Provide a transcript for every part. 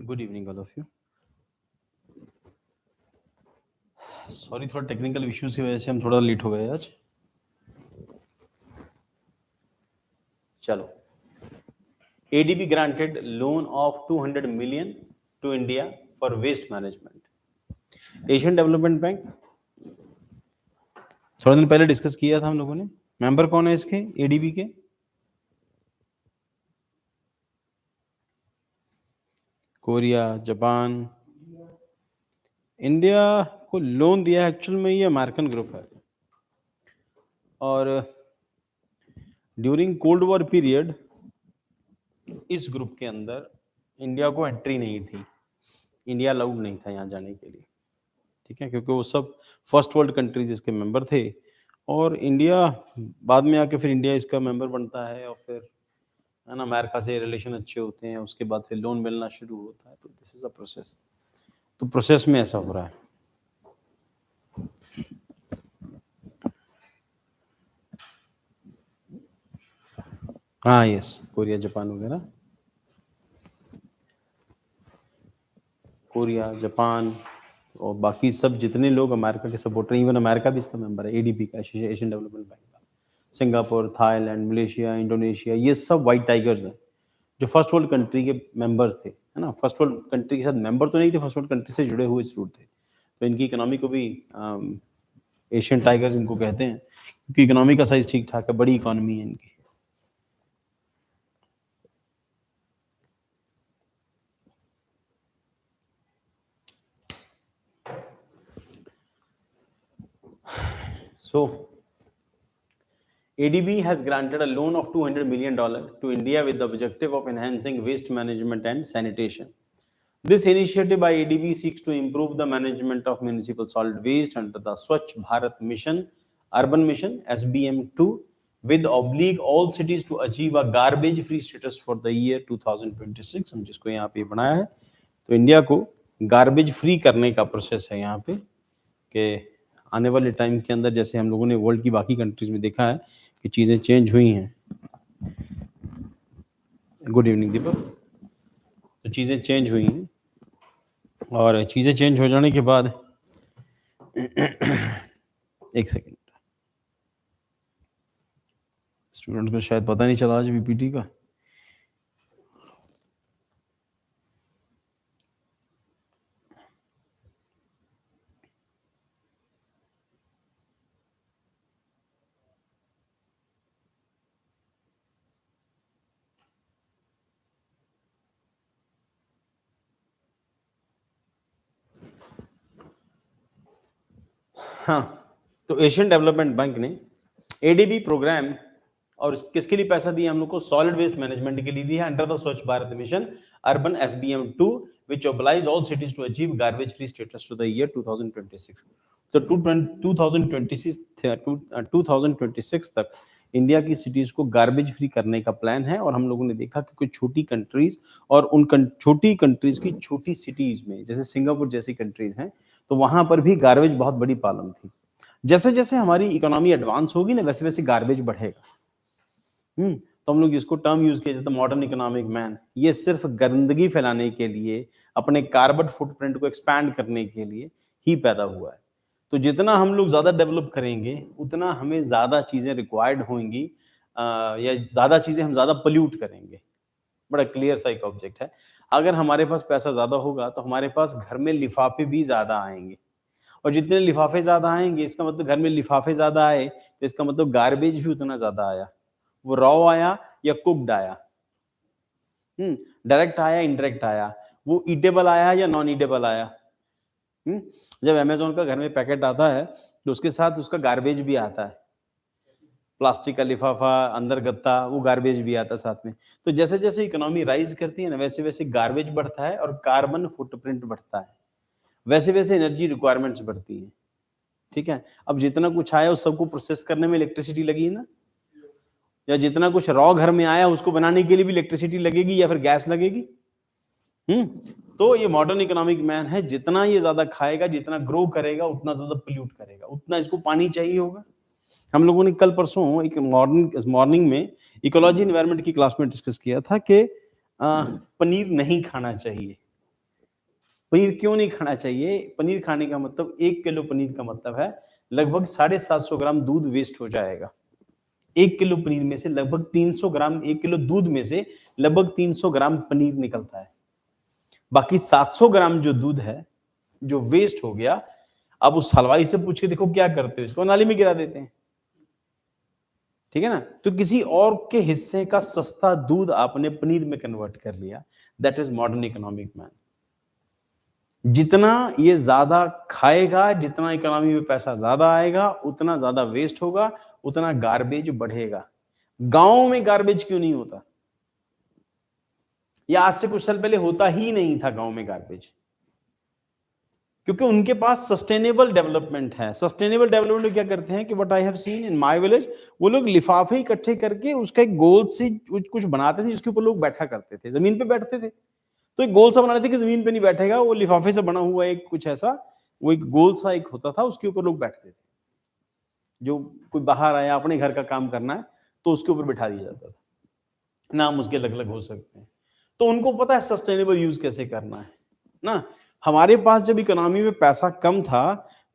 Good evening all of you. Sorry, थोड़ा technical issues की वजह से हम थोड़ा लेट हो गए आज। चलो, ADB granted loan of 200 million to India for waste management. Asian Development bank थोड़ा दिन पहले डिस्कस किया था हम लोगों ने। मेंबर कौन है इसके ADB के? Korea, Japan. इंडिया को लोन दिया एक्चुअल में ये अमेरिकन ग्रुप है, और ड्यूरिंग कोल्ड वॉर पीरियड इस ग्रुप के अंदर इंडिया को एंट्री नहीं थी, इंडिया अलाउड नहीं था यहाँ जाने के लिए, ठीक है, क्योंकि वो सब फर्स्ट वर्ल्ड कंट्रीज इसके मेंबर थे, और इंडिया बाद में आके फिर इंडिया इसका मेंबर बनता है, और फिर है ना अमेरिका से रिलेशन अच्छे होते हैं, उसके बाद फिर लोन मिलना शुरू होता है। तो दिस इज अ प्रोसेस। तो प्रोसेस में ऐसा हो रहा है। हाँ यस, कोरिया, जापान वगैरह, कोरिया, जापान और बाकी सब जितने लोग अमेरिका के सपोर्टर, इवन अमेरिका भी इसका मेंबर है ADB का, एशियन डेवलपमेंट बैंक का। सिंगापुर, थाईलैंड, मलेशिया, इंडोनेशिया, ये सब वाइट टाइगर्स हैं जो फर्स्ट वर्ल्ड कंट्री के मेंबर्स थे, है ना। फर्स्ट वर्ल्ड कंट्री के साथ मेंबर तो नहीं थे, फर्स्ट वर्ल्ड कंट्री से जुड़े हुए जरूर थे। तो इनकी इकोनॉमी को भी एशियन टाइगर्स इनको कहते हैं, क्योंकि इकोनॉमी का साइज ठीक ठाक है, बड़ी इकोनॉमी है इनकी। So, ADB has granted a loan of $200 million to India with the objective of enhancing waste management and sanitation. This initiative by ADB seeks to improve the management of municipal solid waste under the Swachh Bharat Mission, Urban Mission (SBM2), with oblique all cities to achieve a garbage-free status for the year 2026. हम जिसको यहाँ पे बनाया है, तो India को garbage free करने का प्रोसेस है यहाँ पे, कि आने वाले टाइम के अंदर जैसे हम लोगों ने वर्ल्ड की बाकी कंट्रीज में देखा है कि चीज़ें चेंज हुई हैं। गुड इवनिंग दीपक। तो चीज़ें चेंज हुई हैं, और चीज़ें चेंज हो जाने के बाद एक सेकेंड, स्टूडेंट को शायद पता नहीं चला आज PPT का। हाँ, तो एशियन डेवलपमेंट बैंक ने ADB प्रोग्राम और किसके लिए पैसा दिया हम लोग को? सॉलिड वेस्ट मैनेजमेंट के लिए दिया अंडर द स्वच्छ Bharat mission urban SBM2, which oblige all cities to achieve garbage free status to the year 2026. तो 2026 तक इंडिया की सिटीज को गार्बेज फ्री करने का प्लान है। और हम लोगों ने देखा कि कुछ छोटी कंट्रीज और उन छोटी कंट्रीज की छोटी सिटीज में, जैसे सिंगापुर जैसी कंट्रीज हैं, तो वहां पर भी गार्बेज बहुत बड़ी प्रॉब्लम थी। जैसे जैसे हमारी इकोनॉमी एडवांस होगी ना, वैसे वैसे गार्बेज बढ़ेगा। तो हम लोग इसको टर्म यूज किया जाता है मॉडर्न इकोनॉमिक मैन। ये सिर्फ गंदगी फैलाने के लिए, अपने कार्बन फुटप्रिंट को एक्सपैंड करने के लिए ही पैदा हुआ है। तो जितना हम लोग ज्यादा डेवलप करेंगे, उतना हमें ज्यादा चीजें रिक्वायर्ड होंगी, या ज्यादा चीजें हम ज्यादा पोल्यूट करेंगे। बड़ा क्लियर सा एक ऑब्जेक्ट है। अगर हमारे पास पैसा ज्यादा होगा तो हमारे पास घर में लिफाफे भी ज्यादा आएंगे, और जितने लिफाफे ज्यादा आएंगे, इसका मतलब घर में लिफाफे ज्यादा आए तो इसका मतलब गार्बेज भी उतना ज्यादा आया। वो रॉ आया या कुक्ड आया, डायरेक्ट आया, इनडायरेक्ट आया, वो ईटेबल आया या नॉन ईटेबल आया। जब अमेज़न का घर में पैकेट आता है तो उसके साथ उसका गार्बेज भी आता है, प्लास्टिक का लिफाफा, अंदर गत्ता, वो गार्बेज भी आता है साथ में। तो जैसे जैसे इकोनॉमी राइज करती है ना, वैसे वैसे गार्बेज बढ़ता है और कार्बन फुटप्रिंट बढ़ता है, वैसे वैसे एनर्जी रिक्वायरमेंट्स बढ़ती है। ठीक है, अब जितना कुछ आया उस सबको प्रोसेस करने में इलेक्ट्रिसिटी लगी है ना, या जितना कुछ रॉ घर में आया उसको बनाने के लिए भी इलेक्ट्रिसिटी लगेगी या फिर गैस लगेगी। तो ये मॉडर्न इकोनॉमिक मैन है, जितना ये ज्यादा खाएगा, जितना ग्रो करेगा, उतना ज्यादा पोल्यूट करेगा, उतना इसको पानी चाहिए होगा। हम लोगों ने कल परसों एक मॉर्निंग में इकोलॉजी एनवायरनमेंट की क्लास में डिस्कस किया था कि पनीर नहीं खाना चाहिए, पनीर क्यों नहीं खाना चाहिए? पनीर खाने का मतलब 1 किलो पनीर का मतलब है लगभग 750 ग्राम दूध वेस्ट हो जाएगा। 1 किलो पनीर में से लगभग 300 ग्राम 1 किलो दूध में से लगभग 300 ग्राम पनीर निकलता है। बाकी 700 ग्राम जो दूध है, जो वेस्ट हो गया, अब उस हलवाई से पूछ के देखो क्या करते हो? इसको नाली में गिरा देते हैं। ठीक है ना? तो किसी और के हिस्से का सस्ता दूध आपने पनीर में कन्वर्ट कर लिया। That is modern economic man. जितना ये ज्यादा खाएगा, जितना इकोनॉमी में पैसा ज्यादा आएगा, उतना ज्यादा वेस्ट होगा, उतना गार्बेज बढ़ेगा। गांव में गार्बेज क्यों नहीं होता? या आज से कुछ साल पहले होता ही नहीं था गांव में गार्बेज, क्योंकि उनके पास सस्टेनेबल डेवलपमेंट है। सस्टेनेबल डेवलपमेंट में क्या करते हैं कि what I have seen in my village, वो लोग लिफाफे इकट्ठे करके उसका एक गोल से कुछ बनाते थे जिसके ऊपर लोग बैठा करते थे, जमीन पे बैठते थे। तो एक गोल सा बना लेते कि जमीन पे नहीं बैठेगा, वो लिफाफे से बना हुआ एक कुछ ऐसा, वो एक गोल सा एक होता था, उसके ऊपर लोग बैठते थे। जो कोई बाहर आया अपने घर का काम करना है तो उसके ऊपर बिठा दिया जाता था। नाम उसके अलग अलग हो सकते हैं। तो उनको पता है सस्टेनेबल यूज कैसे करना है ना। हमारे पास जब इकोनॉमी में पैसा कम था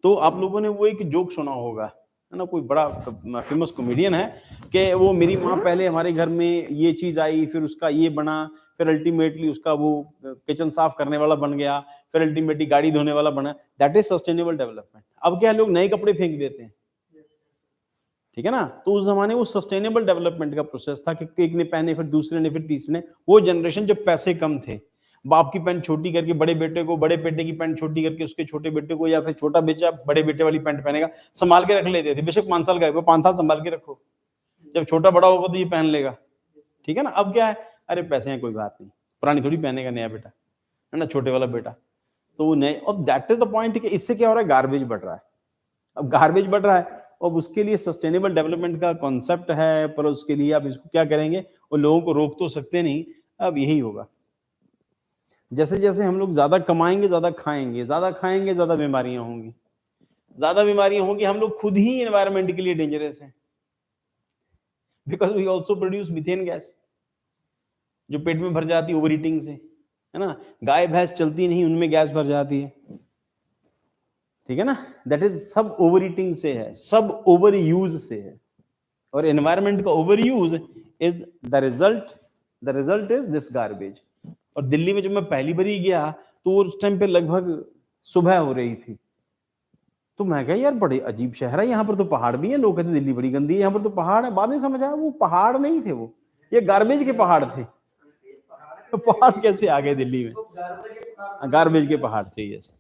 तो आप लोगों ने वो एक जोक सुना होगा, है ना, कोई बड़ा फेमस कॉमेडियन है कि वो मेरी माँ पहले हमारे घर में ये चीज आई, फिर उसका ये बना, फिर अल्टीमेटली उसका वो किचन साफ करने वाला बन गया, फिर अल्टीमेटली गाड़ी धोने वाला बना। That is sustainable development. अब क्या लोग नए कपड़े फेंक देते हैं, ठीक है ना। तो उस जमाने वो सस्टेनेबल डेवलपमेंट का प्रोसेस था कि एक ने पहने, फिर दूसरे ने, फिर तीसरे ने। वो जनरेशन जब पैसे कम थे, बाप की पैंट छोटी करके बड़े बेटे को, बड़े बेटे की पैंट छोटी करके उसके छोटे बेटे को, या फिर छोटा बेटा बड़े बेटे वाली पैंट पहनेगा, संभाल के रख लेते थे। बेशक 5 साल का है वो, 5 साल संभाल के रखो, जब छोटा बड़ा होगा तो ये पहन लेगा, ठीक है ना। अब क्या है, अरे पैसे हैं कोई बात नहीं, पुरानी थोड़ी पहनेगा नया बेटा, है ना, छोटे वाला बेटा। तो वो नए, और दैट इज द पॉइंट कि इससे क्या हो रहा है, गार्बेज बढ़ रहा है। अब गार्बेज बढ़ रहा है, अब उसके लिए सस्टेनेबल डेवलपमेंट का कॉन्सेप्ट है, पर उसके लिए आप इसको क्या करेंगे, वो लोगों को रोक तो सकते नहीं। अब यही होगा, जैसे जैसे हम लोग ज्यादा कमाएंगे ज्यादा खाएंगे, ज्यादा खाएंगे ज्यादा बीमारियां होंगी, ज्यादा बीमारियां होंगी, हम लोग खुद ही एनवायरमेंट के लिए डेंजरस हैं, because we also produce methane gas जो पेट में भर जाती है ओवर ईटिंग से, है ना। गाय भैंस चलती नहीं, उनमें गैस भर जाती है, ठीक है ना। दैट इज सब ओवर ईटिंग से है, सब ओवर यूज से है, और एनवायरमेंट का over use is the result is this garbage. और दिल्ली में जब मैं पहली बार गया तो उस टाइम पे लगभग सुबह हो रही थी, तो मैं कहा यार बड़े अजीब शहर है, यहाँ पर तो पहाड़ भी है। लोग कहते दिल्ली बड़ी गंदी है, यहाँ पर तो पहाड़ है। बाद में समझ आया वो पहाड़ नहीं थे, वो ये गार्बेज के पहाड़ थे। तो पहाड़ कैसे आ गए दिल्ली में? गार्बेज के पहाड़ थे, यस।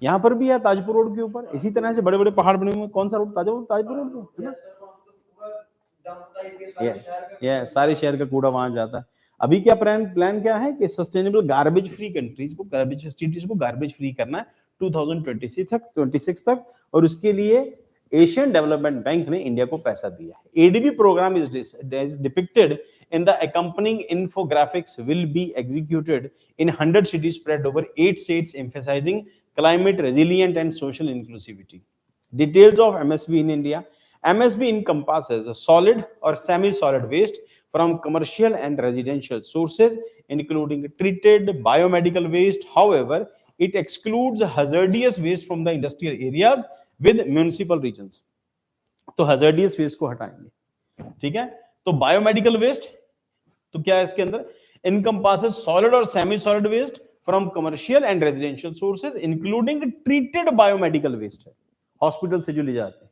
यहाँ पर भी है ताजपुर रोड के ऊपर इसी तरह से बड़े बड़े पहाड़ बने हुए। कौन सा रोड? ताजपुर रोड पे, है ना। यस यस, सारे शहर का कूड़ा वहां जाता है। अभी क्या प्लान क्या है कि सस्टेनेबल गार्बेज फ्री कंट्रीज को, गार्बेज सिटीज को गार्बेज फ्री करना है 2026 तक। और उसके लिए एशियन डेवलपमेंट बैंक ने इंडिया को पैसा दिया है। ADB programme is depicted in the accompanying infographics will be executed in 100 cities spread over 8 states, emphasizing climate resilient and social inclusivity. Details of MSB in India. MSB encompasses solid or semi-solid waste from commercial and residential sources, including treated biomedical waste. However, it excludes hazardous waste from the industrial areas with municipal regions. तो hazardous waste को हटाएंगे, ठीक है। तो biomedical waste तो क्या है इसके अंदर, encompasses solid और semi solid waste from commercial and residential sources including treated biomedical waste है, हॉस्पिटल से जो ले जाते हैं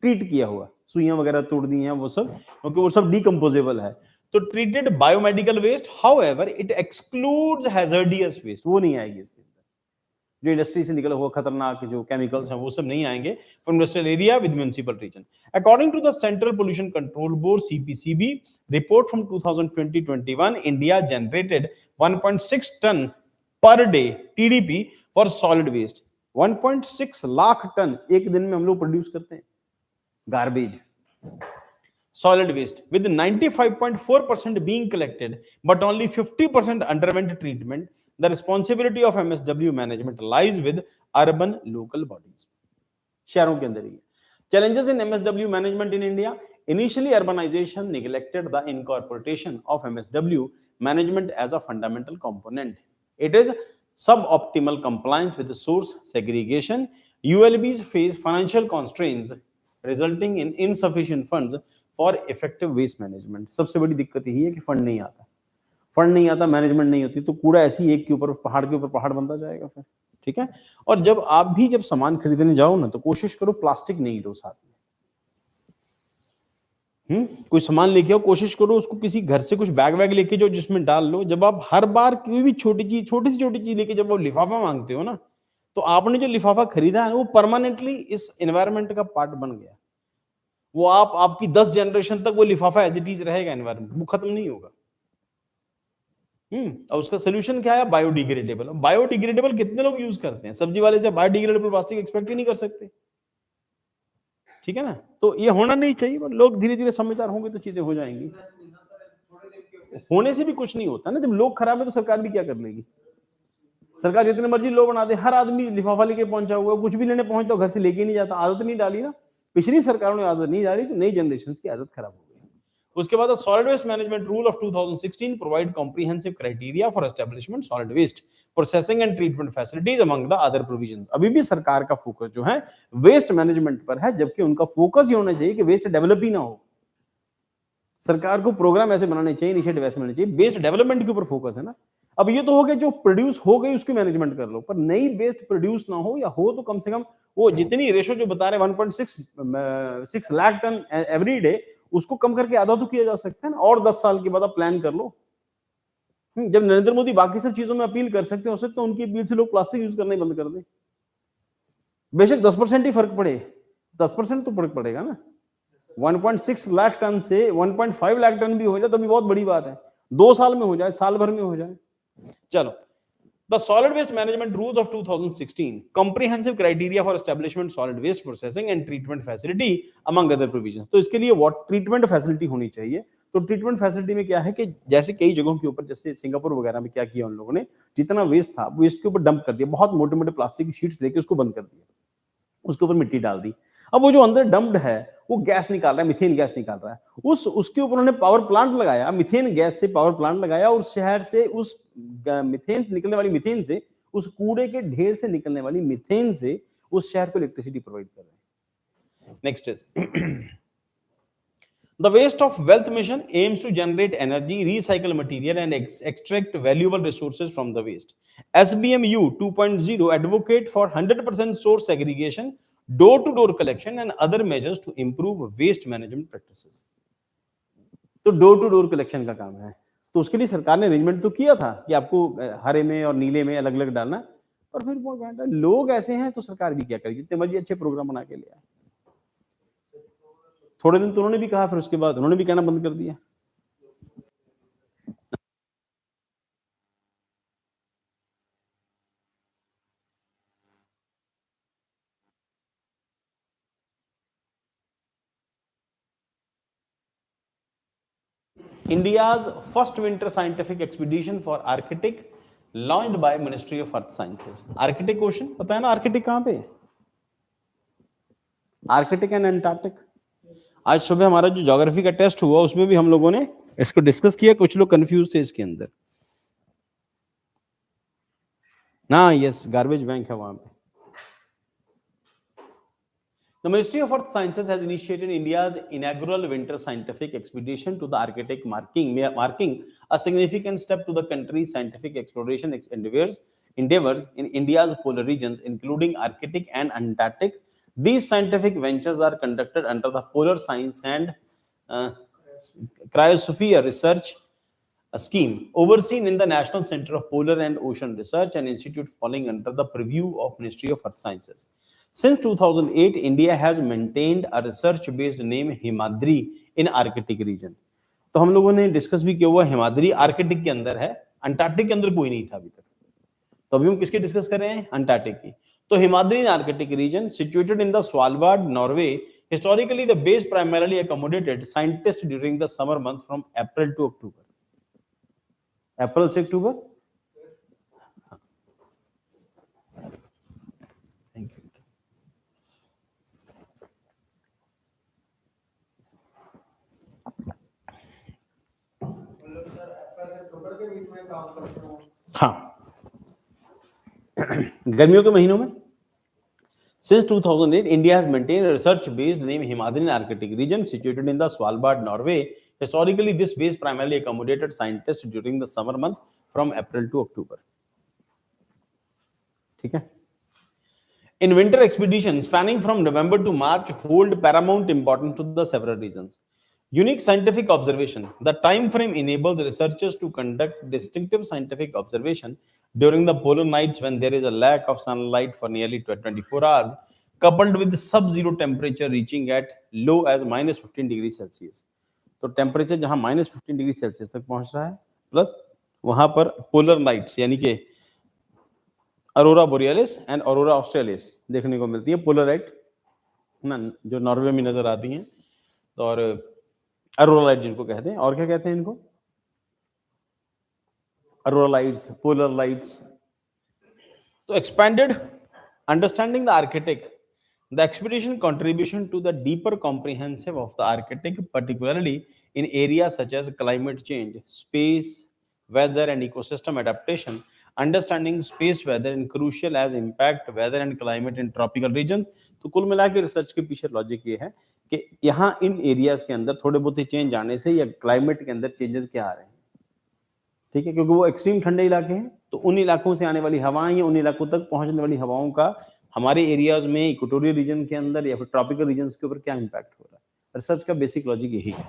ट्रीट किया हुआ, सुइयां वगैरह तोड़ दी हैं वो सब, क्योंकि वो सब डिकम्पोजेबल है। तो treated biomedical waste, however it excludes hazardous waste, वो नहीं आएगी इसके अंदर। जो इंडस्ट्री से निकला हुआ खतरनाक जो केमिकल्स हैं वो सब नहीं आएंगे from industrial area with municipal region. According to the Central Pollution Control Board CPCB report from 2020-21, India generated 1.6 ton per day TDP for solid waste। 1.6 lakh ton एक दिन में हम लोग प्रोड्यूस करते हैं garbage, solid waste, with 95.4% being collected but only 50% underwent treatment. The responsibility of MSW management lies with urban local bodies। शहरों के अंदर ही challenges in MSW management in India। Initially, urbanization neglected the incorporation of MSW management as a fundamental component. It is suboptimal compliance with the source segregation. ULBs face financial constraints resulting in insufficient funds for effective waste management. सबसे बड़ी दिक्कत यही है कि fund नहीं आता, fund नहीं आता, मैनेजमेंट नहीं होती, तो कूड़ा ऐसे ही एक के ऊपर पहाड़ के ऊपर पहाड़ बनता जाएगा फिर, ठीक है। और जब आप भी जब सामान खरीदने जाओ ना, तो कोशिश करो प्लास्टिक नहीं लो साथ में। कोई सामान लेके आओ, कोशिश करो उसको किसी घर से कुछ बैग वैग लेके जाओ जिसमें डाल लो। जब आप हर बार कोई भी छोटी चीज, छोटी से छोटी चीज लेके जब आप लिफाफा मांगते हो ना, तो आपने जो लिफाफा खरीदा है वो परमानेंटली इस एनवायरनमेंट का पार्ट बन गया। वो आपकी 10 जनरेशन तक वो लिफाफा एज इट इज रहेगा एनवायरनमेंट, वो खत्म नहीं होगा। और उसका सोल्यूशन क्या है? बायोडिग्रेडेबल। बायोडिग्रेडेबल कितने लोग यूज करते हैं? सब्जी वाले से बायोडिग्रेडेबल प्लास्टिक एक्सपेक्ट ही नहीं कर सकते, ठीक है ना। तो ये होना नहीं चाहिए, पर लोग धीरे धीरे समझदार होंगे तो चीजें हो जाएंगी। होने से भी कुछ नहीं होता ना, जब लोग खराब है तो सरकार भी क्या कर लेगी। सरकार जितने मर्जी लोग बना दे, हर आदमी लिफाफा लेके पहुंचा हुआ है, कुछ भी लेने पहुंचता घर से लेके नहीं जाता। आदत नहीं डाली ना, पिछली सरकारों ने आदत नहीं डाली, तो नई जनरेशन की आदत खराब हो गई। उसके बाद solid waste management rule of 2016 provide comprehensive criteria for establishment solid waste processing and treatment facilities among the other provisions. अभी भी सरकार का फोकस जो है वेस्ट मैनेजमेंट पर है, जबकि उनका फोकस ये होना चाहिए कि वेस्ट डेवलप ही ना हो। सरकार को प्रोग्राम ऐसे बनाने चाहिए, इनिशिएटिव ऐसे बनाने चाहिए, वेस्ट डेवलपमेंट के ऊपर फोकस है ना। अब ये तो हो गया जो प्रोड्यूस हो गई उसकी मैनेजमेंट कर लो, पर नई वेस्ट प्रोड्यूस ना हो, या हो तो कम से कम वो जितनी रेशो जो बता रहे 1.6 लाख टन एवरी डे, उसको कम करके आधा तो किया जा सकता है ना। और 10 साल के बाद आप प्लान कर लो। जब नरेंद्र मोदी बाकी सब चीजों में अपील कर सकते हो सकता तो उनकी अपील से लोग प्लास्टिक यूज करना ही बंद कर दें। बेशक 10% ही फर्क पड़े, 10% तो फर्क पड़ेगा ना। 1.6 लाख टन से 1.5 लाख टन भी हो जाए तो भी बहुत बड़ी बात है। 2 साल में हो जाए, साल भर में हो जाए। चलो, the solid waste management rules of 2016 comprehensive criteria for establishment solid waste processing and treatment facility among other provisions। तो इसके लिए what treatment facility होनी चाहिए। तो ट्रीटमेंट फैसिलिटी में क्या है कि जैसे कई जगहों के ऊपर, जैसे सिंगापुर वगैरह में क्या किया उन लोगों ने, जितना वेस्ट था वेस्ट के ऊपर डंप कर दिया, बहुत मोटे मोटे प्लास्टिक की शीट्स लेके उसको बंद कर दिया, उसके ऊपर मिट्टी डाल दी। अब वो जो अंदर डंप्ड है वो गैस निकाल रहा है, मीथेन गैस निकाल रहा है। उसके ऊपर उन्होंने पावर प्लांट लगाया, मीथेन गैस से पावर प्लांट लगाया, और शहर से उस मीथेन से निकलने वाली मीथेन से, उस कूड़े के ढेर से निकलने वाली मीथेन से उस शहर को इलेक्ट्रिसिटी प्रोवाइड कर रहे हैं। Next is The waste of wealth mission aims to generate energy, recycle material and extract valuable resources from the waste. SBMU 2.0 advocate for 100% source segregation, door-to-door collection and other measures to improve waste management practices. तो door to door collection का काम है, तो उसके लिए सरकार ने arrangement तो किया था कि आपको हरे में और नीले में अलग अलग डालना, पर फिर वो लोग ऐसे हैं तो सरकार भी क्या करेगी, जितने मर्जी अच्छे प्रोग्राम बना के ले आए। थोड़े दिन तो उन्होंने भी कहा, फिर उसके बाद उन्होंने भी कहना बंद कर दिया। India's first winter scientific expedition for Arctic launched by Ministry of Earth Sciences. Arctic Ocean पता है ना, आर्कटिक कहाँ पे है? Arctic and Antarctic. आज सुबह हमारा जो ज्योग्राफी का टेस्ट हुआ उसमें भी हम लोगों ने इसको डिस्कस किया, कुछ लोग कंफ्यूज थे इसके अंदर ना। यस, गार्बेज बैंक है वहां पे। The Ministry of Earth Sciences has initiated India's inaugural winter scientific expedition to the Arctic, marking a significant step to the country's scientific exploration endeavors in India's polar regions, including Arctic and Antarctic. These scientific ventures are conducted under the Polar Science and Cryosphere Research Scheme, overseen in the National Center of Polar and Ocean Research and Institute, falling under the purview of Ministry of Earth Sciences. Since 2008, India has maintained a research-based name Himadri in Arctic region. तो हम लोगों ने discuss भी किया हुआ, Himadri Arctic के अंदर है, अंटार्कटिक के अंदर कोई नहीं था अभी तक। तो अभी हम किसके डिस्कस कर रहे हैं? अंटार्कटिक की। तो Himadri in Arctic region situated in the Svalbard, Norway, historically the base primarily accommodated scientists during the summer months from April to October. अप्रैल से अक्टूबर। Thank you. हाँ, गर्मियों के महीनों में since 2008, India has maintained a research-based named Himalayan Arctic region situated in the Svalbard, Norway. Historically, this base primarily accommodated scientists during the summer months from April to October. ठीक है. In winter expeditions spanning from November to March hold paramount importance to the several reasons. Unique scientific observation. The time frame enables researchers to conduct distinctive scientific observation during the polar nights when there is a lack of sunlight for nearly 24 hours, coupled with sub-zero temperature reaching at low as minus 15 degree Celsius. तो temperature जहां minus 15 degree Celsius तक पहुंच रहा है, plus वहां पर polar nights यानी कि अरोरा बोरियलिस एंड अरोरा ऑस्ट्रेलिस देखने को मिलती है. पोलराइट ना जो नॉर्वे में नजर आती हैं, और अरोरा लाइट जिनको कहते हैं. और क्या कहते हैं इनको? Aurora lights, polar lights. तो expanded understanding the Arctic, the expedition contribution to the deeper comprehensive of the Arctic, particularly in areas such as climate change, space, weather and ecosystem adaptation. Understanding space weather is crucial as impact weather and climate in tropical regions. तो कुल मिला के research के पीछे logic ये है कि यहाँ इन एरियाज के अंदर थोड़े बहुत चेंज आने से या क्लाइमेट के अंदर चेंजेस क्या आ रहे हैं, ठीक है, क्योंकि वो एक्सट्रीम ठंडे इलाके हैं, तो उन इलाकों से आने वाली हवाएं या उन इलाकों तक पहुंचने वाली हवाओं का हमारे एरियाज में इक्वेटोरियल रीजन के अंदर या फिर ट्रॉपिकल रीजन के ऊपर क्या इंपैक्ट हो रहा है. रिसर्च का बेसिक लॉजिक यही है.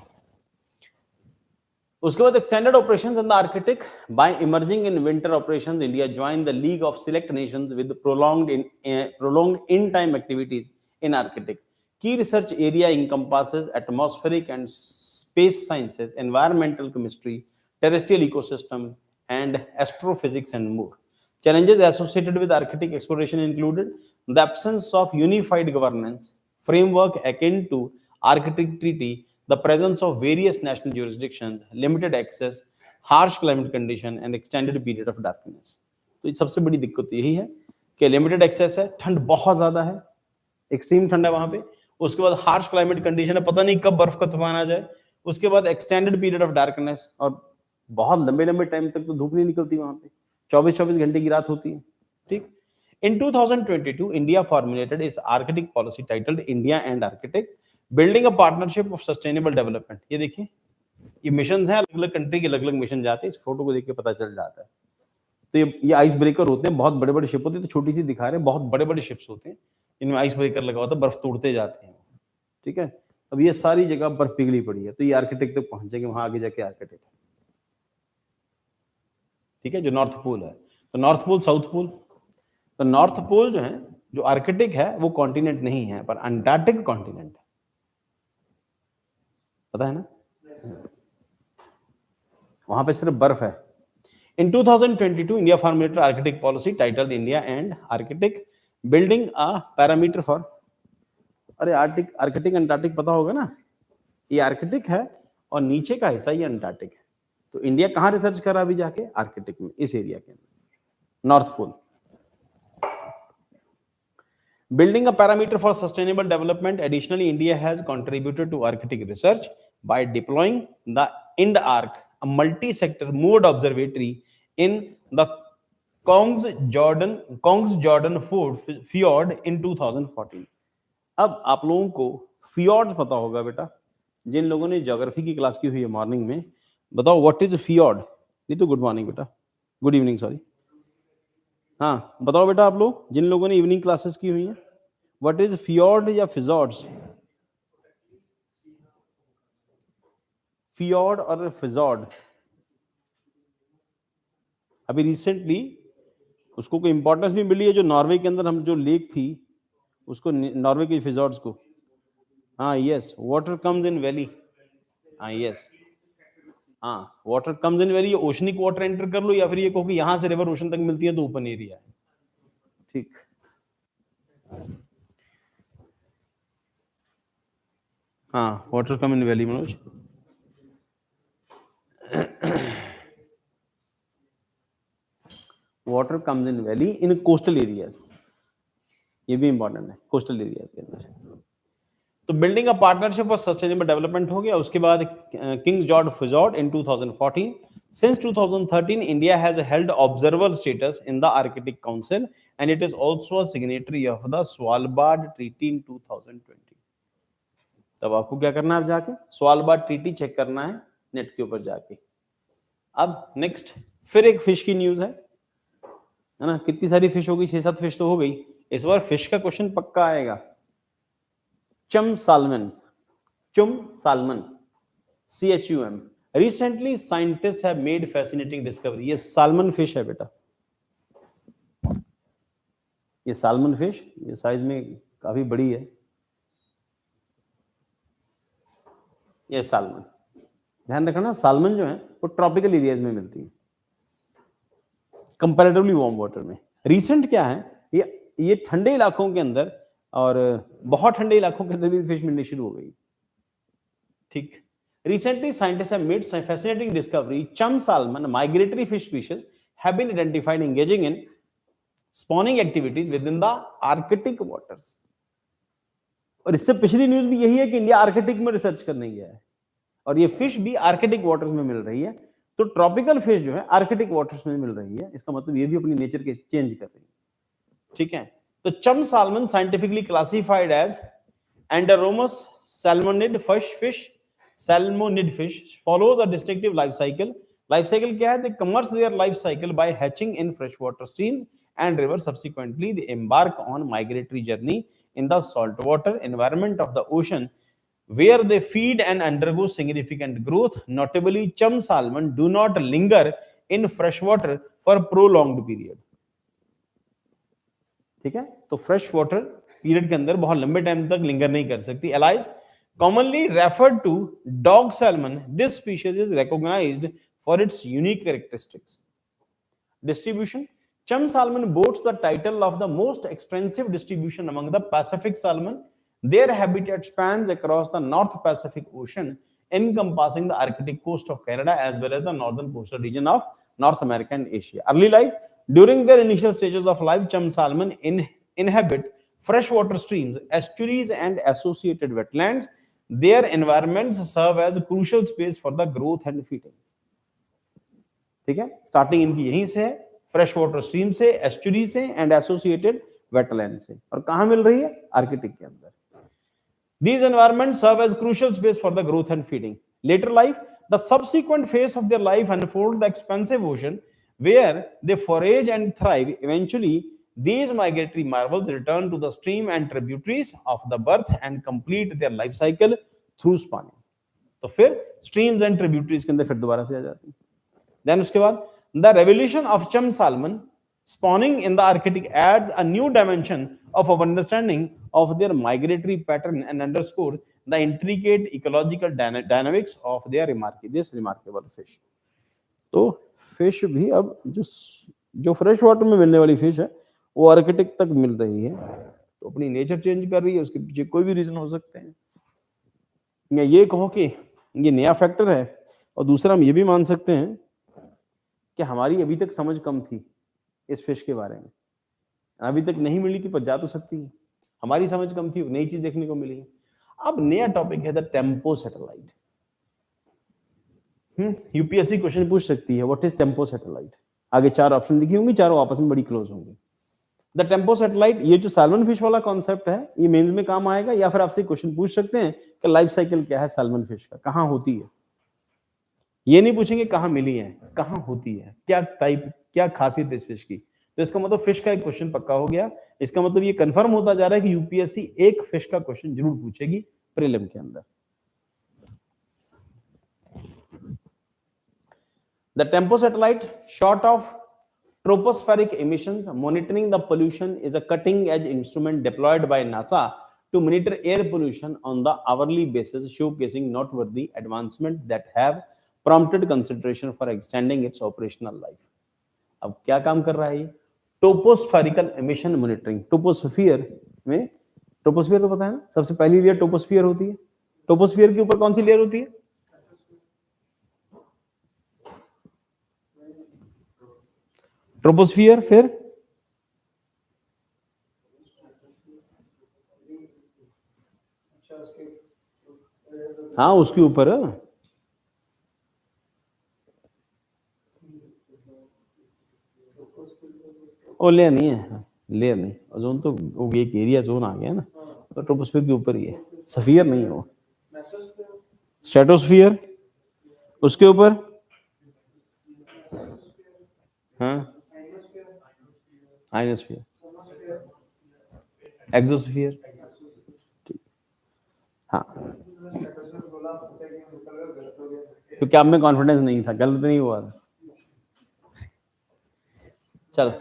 उसके बाद extended operations in the Arctic. By emerging in winter operations, India join the league of select nations with prolonged in time activities in Arctic. की research area encompasses atmospheric and space sciences, environmental chemistry, terrestrial ecosystem and astrophysics and more. Challenges associated with Arctic exploration included the absence of unified governance framework akin to Arctic Treaty, the presence of various national jurisdictions, limited access, harsh climate condition and extended period of darkness. तो सबसे बड़ी दिक्कत यही है कि limited access है, ठंड बहुत ज्यादा है, एक्सट्रीम ठंड है वहां पे. उसके बाद हार्श क्लाइमेट कंडीशन है, पता नहीं कब बर्फ का तूफान आ जाए. उसके बाद एक्सटेंडेड पीरियड ऑफ डार्कनेस, और बहुत लंबे लंबे टाइम तक तो धूप नहीं निकलती वहां पे, 24 घंटे की रात होती है. ठीक. In 2022, India formulated its Arctic policy titled India and Arctic, building a partnership of sustainable development. ये देखिए, ये मिशंस हैं, अलग-अलग कंट्री के अलग-अलग मिशन जाते हैं. इस फोटो को देख के पता चल जाता है. तो ये आइस ब्रेकर होते हैं, बहुत बड़े-बड़े शिप होते हैं. तो छोटी सी दिखा रहे हैं, बहुत बड़े-बड़े शिप्स होते हैं, इनमें आइस ब्रेकर लगा होता है, बर्फ तोड़ते जाते हैं. ठीक है. अब ये सारी जगह बर्फ पिघली पड़ी है, तो ये आर्कटिक तक पहुंचेंगे, वहां आगे जाके आर्कटिक है. ठीक है, जो नॉर्थ पोल है. तो नॉर्थ पोल, साउथ पोल. तो नॉर्थ पोल जो है, जो आर्कटिक है, वो कॉन्टिनेंट नहीं है, पर अंटार्कटिक कॉन्टिनेंट है. पता है ना, वहां पे सिर्फ बर्फ है. In 2022, India formulated Arctic policy titled India and Arctic, building a parameter for. अरे आर्कटिक अंटार्कटिक पता होगा ना, ये आर्कटिक है और नीचे का हिस्सा ये अंटार्कटिक है. तो इंडिया कहां रिसर्च कर रहा है अभी जाके? आर्कटिक में, इस एरिया के अंदर, north pole. Building a parameter for sustainable development. Additionally, India has contributed to Arctic research by deploying the IND-ARC, a multi-sector mode observatory in the Kongs Jordan Fjord in 2014. अब आप लोगों को फियॉर्ड्स पता होगा बेटा, जिन लोगों ने ज्योग्राफी की क्लास की हुई है मॉर्निंग में. बताओ व्हाट इज फियॉर्ड? नहीं तो गुड मॉर्निंग बेटा, गुड इवनिंग सॉरी. हाँ बताओ बेटा, आप लोग जिन लोगों ने इवनिंग क्लासेस की हुई हैं, व्हाट इज फियॉर्ड या फिजॉर्ड्स? फियॉर्ड और फिजॉर्ड अभी रिसेंटली उसको कोई इंपॉर्टेंस भी मिली है. जो नॉर्वे के अंदर हम जो लेक थी उसको, नॉर्वे के फिजॉर्ड्स को. हाँ yes, water comes in valley. हाँ यस, हाँ water comes in valley. Oceanic water enter कर लो, या फिर ये कहो कि यहां से रिवर ओशन तक मिलती है तो ओपन एरिया है. ठीक. हाँ water come in valley Manoj. Water comes in valley in coastal areas. ये भी इंपॉर्टेंट है, कोस्टल एरियाज के अंदर. तो building a partnership for sustainable development हो गया. उसके बाद Kings George फिजॉर्ड in 2014. Since 2013, India has held observer status in the Arctic Council and it is also a signatory of the Svalbard Treaty in 2020. तब आपको क्या करना है, जाके स्वालबार्ड ट्रीटी चेक करना है नेट के ऊपर जाके। अब नेक्स्ट फिर एक फिश की न्यूज है ना, कितनी सारी फिश हो गई, 6-7 फिश तो हो गई। इस बार फिश का क्वेश्चन पक्का आएगा। चम सालमन, चुम salmon, CHUM। Recently scientist have made fascinating discovery. ये सालमन फिश है बेटा, ये सालमन फिश, ये साइज में काफी बड़ी है। ये सालमन, ध्यान रखना सालमन जो है वो ट्रॉपिकल एरियाज में मिलती है, कंपैरेटिवली वार्म वाटर में। रीसेंट क्या है, ये ठंडे इलाकों के अंदर और बहुत ठंडे इलाकों के अंदर भी फिश मिलनी शुरू हो गई। ठीक, recently scientists have made some fascinating discovery. Chum salmon, a migratory fish species, have been identified engaging in spawning activities within the Arctic waters. और इससे पिछली न्यूज भी यही है कि इंडिया आर्कटिक में रिसर्च करने गया है और ये फिश भी आर्कटिक वाटर्स में मिल रही है। तो ट्रॉपिकल फिश जो है आर्कटिक वाटर्स में मिल रही है, इसका मतलब ये भी अपनी नेचर के चेंज कर रही है। ठीक है, तो chum salmon scientifically classified as anadromous salmonid fish, salmonid fish follows a distinctive life cycle. Life cycle क्या है? They commence their life cycle by hatching in freshwater streams and rivers. Subsequently, they embark on migratory journey in the saltwater environment of the ocean, where they feed and undergo significant growth. Notably, chum salmon do not linger in freshwater for prolonged period. ठीक है, तो fresh water period के अंदर बहुत लंबे time तक linger नहीं कर सकती। Allies commonly referred to dog salmon, this species is recognized for its unique characteristics. Distribution: chum salmon boasts the title of the most extensive distribution among the Pacific salmon. Their habitat spans across the North Pacific Ocean, encompassing the Arctic coast of Canada as well as the northern coastal region of North America and Asia. Early life: during their initial stages of life, chum salmon inhabit freshwater streams, estuaries, and associated wetlands. Their environments serve as a crucial space for the growth and feeding. ठीक है, starting इनकी यहीं से है, fresh water stream से, estuary से and associated wetland से। और कहां मिल रही है? आर्कटिक के अंदर। These environments serve as crucial space for the growth and feeding. Later life, the subsequent phase of their life unfold the expansive ocean where they forage and thrive. Eventually, these migratory marvels return to the stream and tributaries of the birth and complete their life cycle through spawning. तो फिर streams and tributaries के अंदर फिर दोबारा से आ जाती है। Then उसके बाद the revolution of chum salmon spawning in the Arctic adds a new dimension of our understanding of their migratory pattern and underscore the intricate ecological dynamics of their remarkable fish. तो fish भी अब जो fresh water में मिलने वाली fish है वो Arctic तक मिल रही है, तो अपनी नेचर चेंज कर रही है। उसके पीछे कोई भी रीजन हो सकते हैं, या ये कहो कि ये नया फैक्टर है, और दूसरा हम ये भी मान सकते हैं कि हमारी अभी तक समझ कम थी इस फिश के बारे में, अभी तक नहीं मिली थी, पर जा तो सकती है। हमारी समझ कम थी, नई चीज देखने को मिली। अब नया टॉपिक है the tempo satellite. UPSC question पूछ सकती है व्हाट इज टेम्पो सैटेलाइट। आगे 4 ऑप्शन लिखी होंगी, चारों आपस में बड़ी क्लोज होंगी। द टेम्पो सैटेलाइट, ये जो सैल्मन फिश वाला कॉन्सेप्ट है, ये मेंस में काम आएगा, या फिर आपसे क्वेश्चन पूछ सकते हैं कि लाइफ साइकिल क्या है सैल्मन फिश का, कहां होती है। ये नहीं पूछेंगे कहां मिली है, कहां होती है, क्या टाइप, क्या खासियत है इस फिश की। तो इसका मतलब फिश का एक क्वेश्चन पक्का हो गया। इसका मतलब ये कंफर्म होता जा रहा है कि यूपीएससी एक फिश का क्वेश्चन जरूर पूछेगी प्रीलिम के अंदर। The TEMPO satellite, short of tropospheric emissions monitoring the pollution, is a cutting-edge instrument deployed by NASA to monitor air pollution on the hourly basis, showcasing noteworthy advancements that have prompted consideration for extending its operational life. अब क्या काम कर रहा है ये? टोपोस्फेरिकल emission monitoring. टोपोस्फियर में, टोपोस्फियर तो पता है ना, सबसे पहली लेयर टोपोस्फियर होती है। टोपोस्फियर के ऊपर कौन सी लेयर होती है? ट्रोपोस्फियर, फिर हाँ उसके ऊपर, ओ लेयर नहीं है, लेयर नहीं, ओजोन तो वो एक एरिया जोन आ गया ना, तो ट्रोपोस्फियर के ऊपर ही है, स्फीयर नहीं है वो। स्ट्रेटोस्फियर उसके ऊपर, हाँ आइनोस्फियर, एक्सोस्फियर, हाँ क्योंकि आप में कॉन्फिडेंस नहीं था, गलत नहीं हुआ था। चलो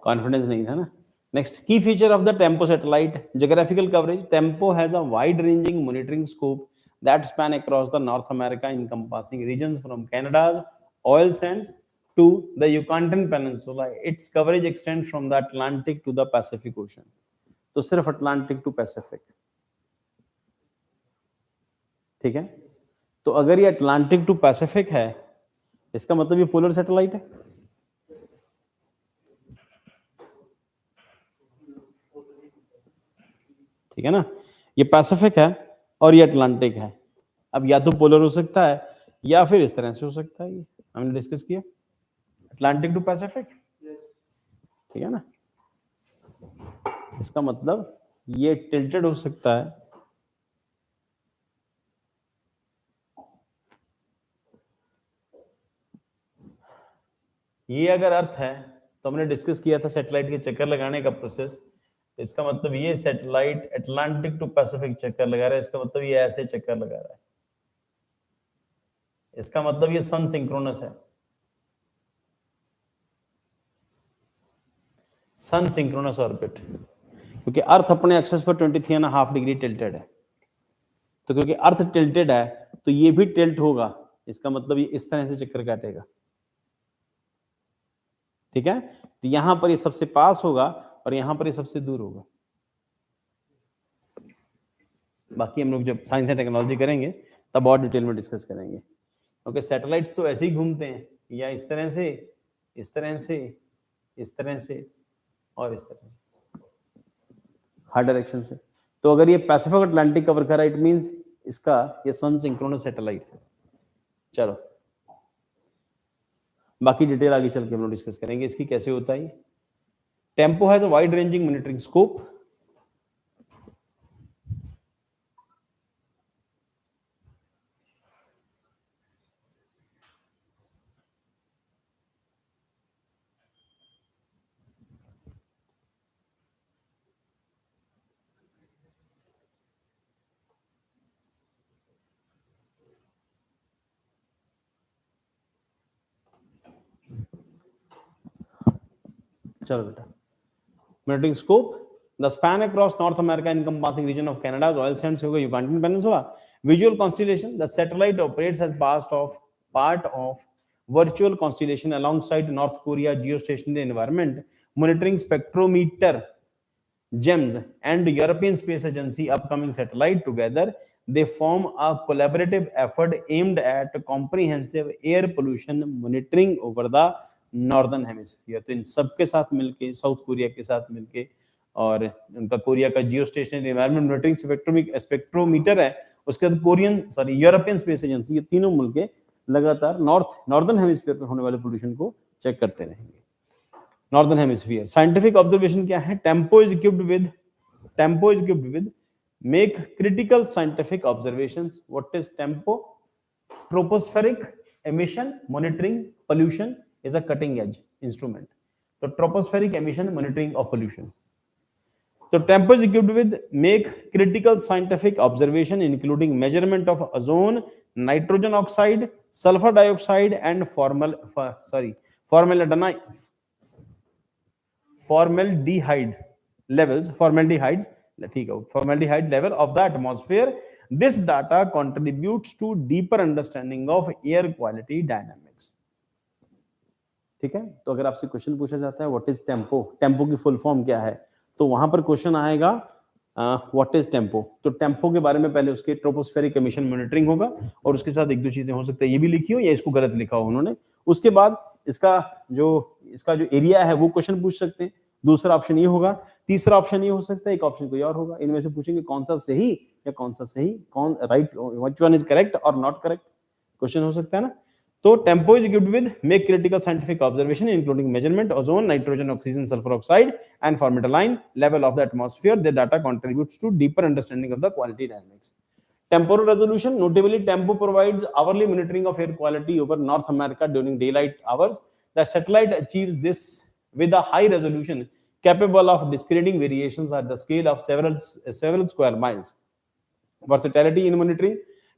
कॉन्फिडेंस नहीं था ना। नेक्स्ट, की feature of the tempo satellite, geographical coverage. Tempo has a wide ranging monitoring scope that span across the North America, encompassing regions from Canada's oil sands to the Yucatan Peninsula. Its coverage extends from the Atlantic to the Pacific Ocean. तो सिर्फ Atlantic to Pacific, ठीक है। तो अगर ये Atlantic to Pacific है, इसका मतलब ये पोलर सैटेलाइट है, ठीक है ना। ये पैसिफिक है और ये अटलांटिक है। अब या तो पोलर हो सकता है या फिर इस तरह से हो सकता है, ये हमने डिस्कस किया, अटलांटिक टू पैसिफिक, ठीक है ना। इसका मतलब ये टिल्टेड हो सकता है, ये अगर अर्थ है तो हमने डिस्कस किया था सैटेलाइट के चक्कर लगाने का प्रोसेस, तो इसका मतलब ये सैटेलाइट अटलांटिक टू पैसिफिक चक्कर लगा रहा है, इसका मतलब ये ऐसे चक्कर लगा रहा है, इसका मतलब ये सन सिंक्रोनस है, सन सिंक्रोनस ऑर्बिट, क्योंकि अर्थ अपने एक्सिस पर 23.5 डिग्री टिल्टेड है। तो क्योंकि अर्थ टिल्टेड है तो ये भी टिल्ट होगा, इसका मतलब ये इस तरह से चक्कर काटेगा, ठीक है। तो यहां पर ये सबसे पास होगा और यहां पर ये सबसे दूर होगा। बाकी हम लोग जब साइंस एंड टेक्नोलॉजी करेंगे तब और डिटेल में डिस्कस करेंगे, क्योंकि सैटेलाइट्स तो ऐसे ही घूमते हैं, या इस तरह से, इस तरह से, इस तरह से और इस तरह से, हर डायरेक्शन से। तो अगर ये पैसिफिक अटलांटिक कवर कर रहा है, इट मींस इसका ये सन सिंक्रोनस सैटेलाइट है। चलो बाकी डिटेल आगे चल के हम लोग डिस्कस करेंगे इसकी कैसे होता है। Tempo has a wide ranging monitoring scope. चलो बेटा, monitoring scope, the span across North America encompassing region of Canada's oil sands होगा Yucatan Peninsula. Visual constellation, the satellite operates as part of virtual constellation alongside North Korea geostationary environment, monitoring spectrometer, GEMS, and European Space Agency upcoming satellite. Together they form a collaborative effort aimed at comprehensive air pollution monitoring over the northern hemisphere. तो इन सब के साथ मिलके, south Korea के साथ मिलके, और उनका कोरिया का जियो स्टेशनरी एनवायरनमेंट मॉनिटरिंग स्पेक्ट्रोमीटर है, उसके बाद यूरोपियन स्पेस एजेंसी, ये तीनों मिलके लगातार नॉर्दर्न हेमिस्फीयर पे होने वाले पोल्यूशन को चेक करते रहेंगे। नॉर्दर्न हेमिस्फीयर साइंटिफिक ऑब्जर्वेशन क्या है? Tempo is equipped with make critical scientific observations. What is tempo? Tropospheric emission monitoring pollution is a cutting edge instrument. So tropospheric emission monitoring of pollution. So TEMPO is equipped with make critical scientific observation including measurement of ozone, nitrogen oxide, sulfur dioxide and formaldehyde level of the atmosphere. This data contributes to deeper understanding of air quality dynamics. ठीक है। तो अगर आपसे question पूछा जाता है what is tempo, tempo की full form क्या है, तो वहां पर क्वेश्चन आएगा व्हाट इज टेम्पो। तो टेम्पो के बारे में पहले उसके ट्रोपोस्फेरिक एमिशन मॉनिटरिंग होगा, और उसके साथ एक दो चीजें हो सकता है ये भी लिखी हो या इसको गलत लिखा हो उन्होंने। उसके बाद इसका जो एरिया है वो क्वेश्चन पूछ सकते हैं। दूसरा ऑप्शन ये होगा तीसरा ऑप्शन ये हो सकता है, एक ऑप्शन कोई और होगा। इनमें से पूछेंगे कौन सा सही या कौन सा सही, कौन right, which one is correct और नॉट करेक्ट, क्वेश्चन हो सकता है ना। तो tempo is equipped with make critical scientific observation including measurement ozone, nitrogen, oxygen, sulphur oxide and formaldehyde level of the atmosphere. The data contributes to deeper understanding of the quality dynamics. Temporal resolution, notably Tempo provides hourly monitoring of air quality over North America during daylight hours. The satellite achieves this with a high resolution capable of discrediting variations at the scale of several square miles. Versatility in monitoring.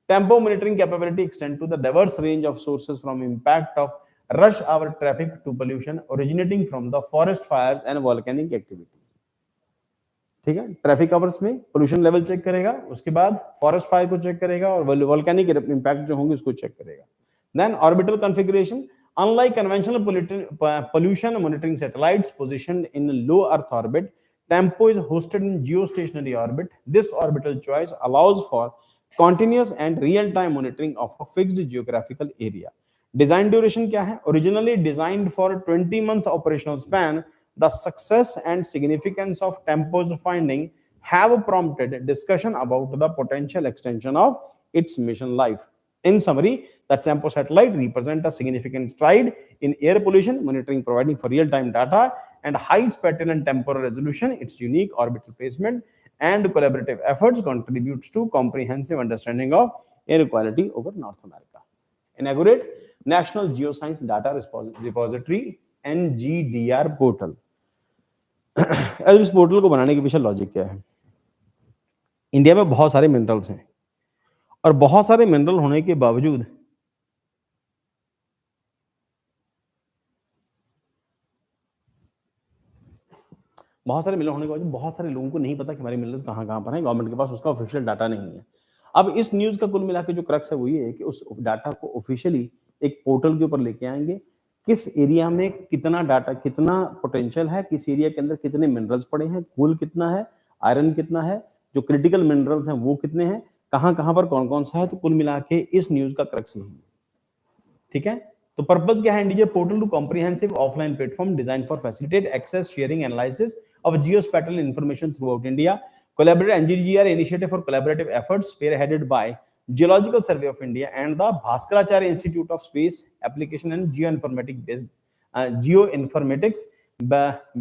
Tempo monitoring capability extends to the diverse range of sources from impact of rush hour traffic to pollution originating from the forest fires and volcanic activity. ठीक है, traffic hours में pollution level check करेगा, उसके बाद forest fire को check करेगा और volcanic impact जो होंगे उसको चेक करेगा। Then orbital configuration, unlike conventional pollution monitoring satellites positioned in low earth orbit, Tempo is hosted in geostationary orbit. This orbital choice allows for continuous and real time monitoring of a fixed geographical area. Design duration क्या है? Originally designed for 20-month operational span, the success and significance of Tempo's finding have prompted discussion about the potential extension of its mission life. In summary, the Tempo satellite represents a significant stride in air pollution monitoring, providing for real-time data and high spatial and temporal resolution. Its unique orbital placement and collaborative efforts contributes to comprehensive understanding of air quality over North America. Inaugurate National Geoscience Data Repository NGDR portal. अब इस portal को बनाने के पीछे logic क्या है? India में बहुत सारे मिनरल्स हैं और बहुत सारे मिनरल होने के बावजूद बहुत सारे लोगों को नहीं पता कि हमारे मिनरल्स कहाँ कहाँ पर हैं। गवर्नमेंट के पास उसका ऑफिशियल डाटा नहीं है। अब इस न्यूज का कुल मिला के जो क्रक्स है वो ये है कि उस डाटा को ऑफिशियली एक पोर्टल के ऊपर लेके आएंगे, किस एरिया में कितना डाटा, कितना पोटेंशियल है, किस एरिया के अंदर कितने मिनरल्स पड़े हैं, कोल कितना है, आयरन कितना है, जो क्रिटिकल मिनरल्स हैं वो कितने हैं, कहां कहां पर कौन कौन सा है। तो कुल मिला के इस न्यूज का क्रक्स यही है। ठीक है, तो पर्पस क्या है? India portal to comprehensive offline platform design for facilitate access, sharing, analysis of geospatial information throughout India. Collaborative NGDR initiative for collaborative efforts spearheaded by Geological Survey of India and the Bhaskaracharya Institute of Space Application and Geoinformatics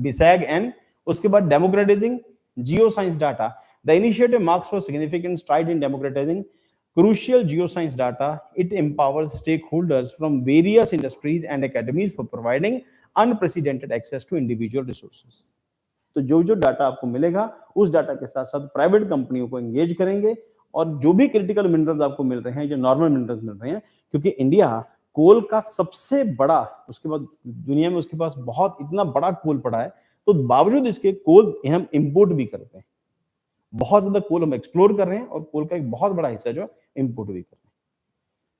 BISAG and उसके बाद democratizing geoscience data. The initiative marks for significant stride in democratizing crucial geoscience data. It empowers stakeholders from various industries and academies for providing unprecedented access to individual resources. तो जो जो data आपको मिलेगा उस data के साथ साथ private कंपनियों को एंगेज करेंगे और जो भी क्रिटिकल मिनरल्स आपको मिल रहे हैं, जो नॉर्मल मिनरल्स मिल रहे हैं, क्योंकि इंडिया कोल का सबसे बड़ा, उसके बाद दुनिया में उसके पास बहुत इतना बड़ा कोल पड़ा है, तो बावजूद इसके कोल हम इंपोर्ट भी करते हैं। बहुत ज्यादा कोल हम एक्सप्लोर कर रहे हैं और कोल का एक बहुत बड़ा हिस्सा जो इंपोर्ट भी कर रहे हैं।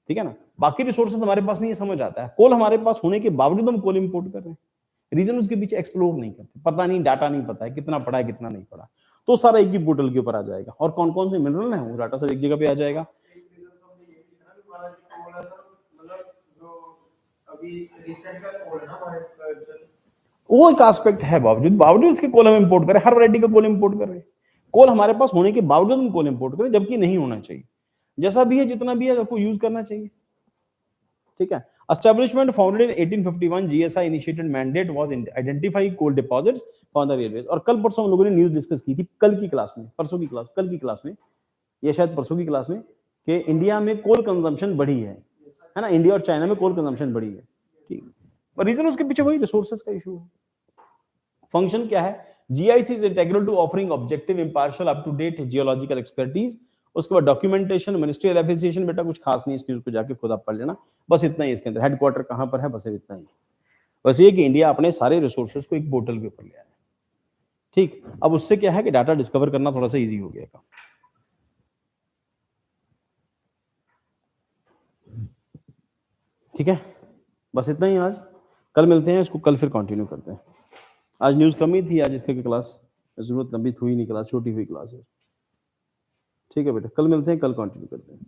ठीक है ना, बाकी रिसोर्सेज हमारे पास नहीं, समझ आता है। कोल हमारे पास होने के बावजूद हम कोल इंपोर्ट कर रहे हैं, रीजन उसके पीछे एक्सप्लोर नहीं करते, पता नहीं, डाटा नहीं पता है कितना पड़ा है कितना नहीं पड़ा, तो सारा एक ही पोर्टल के ऊपर आ जाएगा और कौन कौन से मिनरल हैं वो डाटा सब एक जगह पे आ जाएगा। वो एक एस्पेक्ट है, बावजूद इसके कोल हम इंपोर्ट करें, हर वैरायटी का कोल इंपोर्ट कर रहे हैं। कोल हमारे पास होने के बावजूद हम कोल इंपोर्ट करें, जबकि नहीं होना चाहिए। जैसा भी है, जितना भी है, आपको यूज करना चाहिए। ठीक है, Establishment founded in 1851, GSI initiated mandate was identify coal deposits on the railways। और कल परसों हम लोगों ने न्यूज डिस्कस की थी, कल की क्लास में, कल की क्लास में या शायद परसों की क्लास में, कि इंडिया में कोल कंजम्पशन बढ़ी है ना, इंडिया और चाइना में कोल कंजम्पशन बढ़ी है। ठीक, पर रीजन उसके पीछे वही रिसोर्सेज का इशू है। फंक्शन क्या है? GIC is integral to offering objective, impartial, up to date geological expertise। उसके बाद डॉक्यूमेंटेशन, मिनिस्ट्रियल एफिशिएशन, बेटा कुछ खास नहीं, इस न्यूज को जाके खुद आप पढ़ लेना, बस इतना ही। इसके अंदर हेडक्वार्टर कहां पर है, बस इतना ही। बस ये कि इंडिया अपने सारे रिसोर्सेज को एक पोर्टल के ऊपर ले आया। ठीक, अब उससे क्या है कि डाटा डिस्कवर करना थोड़ा सा इजी हो गया काम। ठीक है, बस इतना ही आज। कल मिलते हैं, इसको कल फिर कंटिन्यू करते हैं। आज न्यूज कम ही थी, आज इसके क्लास जरूरत लंबी हुई नहीं, क्लास छोटी हुई क्लास है। ठीक है बेटा, कल मिलते हैं, कल कंटिन्यू करते हैं।